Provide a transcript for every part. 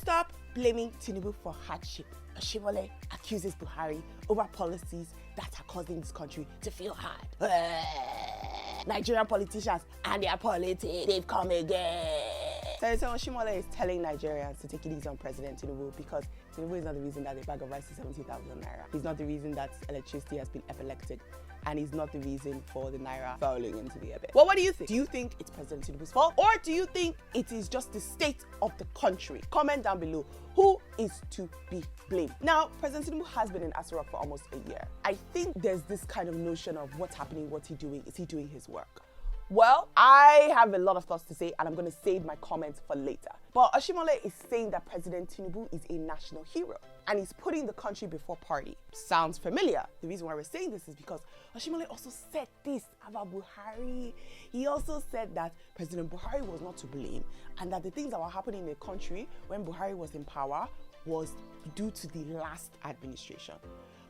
Stop blaming Tinubu for hardship. Oshiomhole accuses Buhari over policies that are causing this country to feel hard. Nigerian politicians and their politics, they've come again. Senator Oshiomhole is telling Nigerians to take it easy on President Tinubu because Tinubu is not the reason that the bag of rice is 70,000 naira. He's not the reason that electricity has been epileptic. And he's not the reason for the naira falling into the abyss. Well, what do you think? Do you think it's President Tinubu's fault? Or do you think it is just the state of the country? Comment down below. Who is to be blamed? Now, President Tinubu has been in Asura for almost a year. I think there's this kind of notion of what's happening, what's he doing? Is he doing his work? Well, I have a lot of thoughts to say and I'm going to save my comments for later. But Oshiomhole is saying that President Tinubu is a national hero and he's putting the country before party. Sounds familiar. The reason why we're saying this is because Oshiomhole also said this about Buhari. He also said that President Buhari was not to blame and that the things that were happening in the country when Buhari was in power was due to the last administration.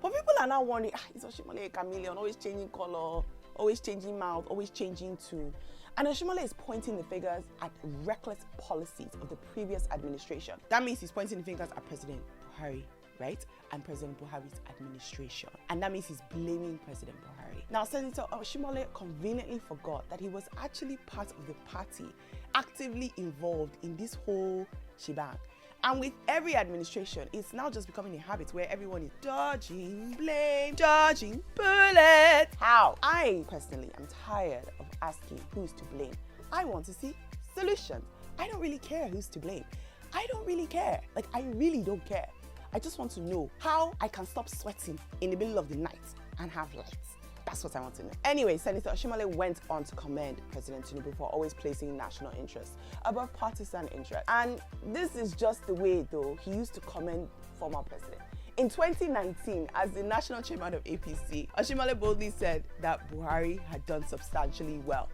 But people are now wondering, is Oshiomhole a chameleon, always changing color, always changing mouth, always changing tune? And Oshiomhole is pointing the fingers at reckless policies of the previous administration. That means he's pointing the fingers at President Buhari, right? And President Buhari's administration. And that means he's blaming President Buhari. Now, Senator Oshiomhole conveniently forgot that he was actually part of the party, actively involved in this whole shebang. And with every administration, it's now just becoming a habit where everyone is dodging blame, dodging bullets. How? I personally am tired of asking who's to blame. I want to see solutions. I don't really care who's to blame. I don't really care. Like, I really don't care. I just want to know how I can stop sweating in the middle of the night and have lights. That's what I want to know. Anyway, Senator Oshiomhole went on to commend President Tinubu for always placing national interests above partisan interests. And this is just the way, though, he used to commend former president. In 2019, as the national chairman of APC, Oshiomhole boldly said that Buhari had done substantially well.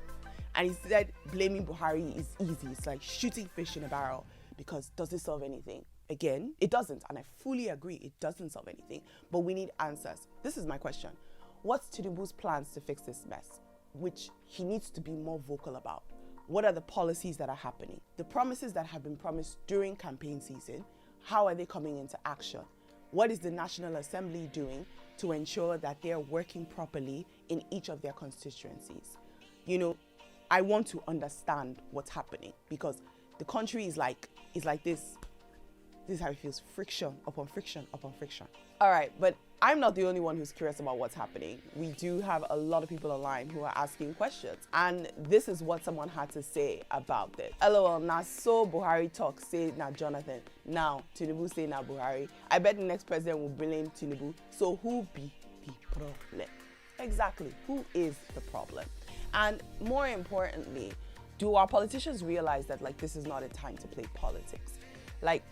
And he said blaming Buhari is easy. It's like shooting fish in a barrel because does it solve anything? Again, it doesn't. And I fully agree, it doesn't solve anything. But we need answers. This is my question. What's Tinubu's plans to fix this mess, which he needs to be more vocal about? What are the policies that are happening? The promises that have been promised during campaign season, how are they coming into action? What is the National Assembly doing to ensure that they're working properly in each of their constituencies? You know, I want to understand what's happening because the country is like this. This is how it feels, friction upon friction upon friction. All right, but I'm not the only one who's curious about what's happening. We do have a lot of people online who are asking questions. And this is what someone had to say about this. LOL, now so Buhari talk, say now Jonathan. Now Tinubu say now Buhari. I bet the next president will blame Tinubu. So who be the problem? Exactly, who is the problem? And more importantly, do our politicians realize that like this is not a time to play politics? Like,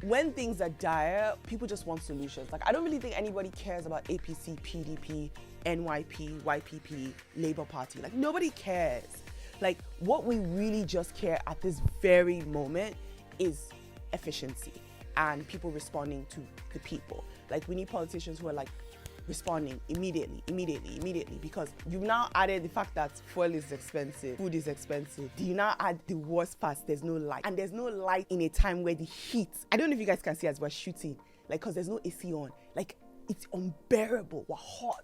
when things are dire, people just want solutions. Like, I don't really think anybody cares about APC, PDP, NYP, YPP, Labour Party. Like, nobody cares. Like, what we really just care at this very moment is efficiency and people responding to the people. Like, we need politicians who are like responding immediately, because you've now added the fact that fuel is expensive, food is expensive. Do you now add the worst part? There's no light. And there's no light in a time where the heat, I don't know if you guys can see as we're shooting, like, because there's no AC on. Like, it's unbearable, we're hot.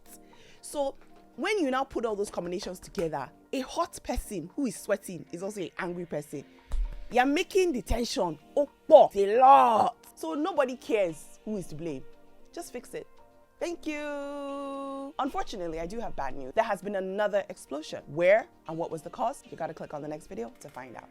So when you now put all those combinations together, a hot person who is sweating is also an angry person. You're making the tension a lot. So nobody cares who is to blame. Just fix it. Thank you. Unfortunately, I do have bad news. There has been another explosion. Where and what was the cause? You gotta click on the next video to find out.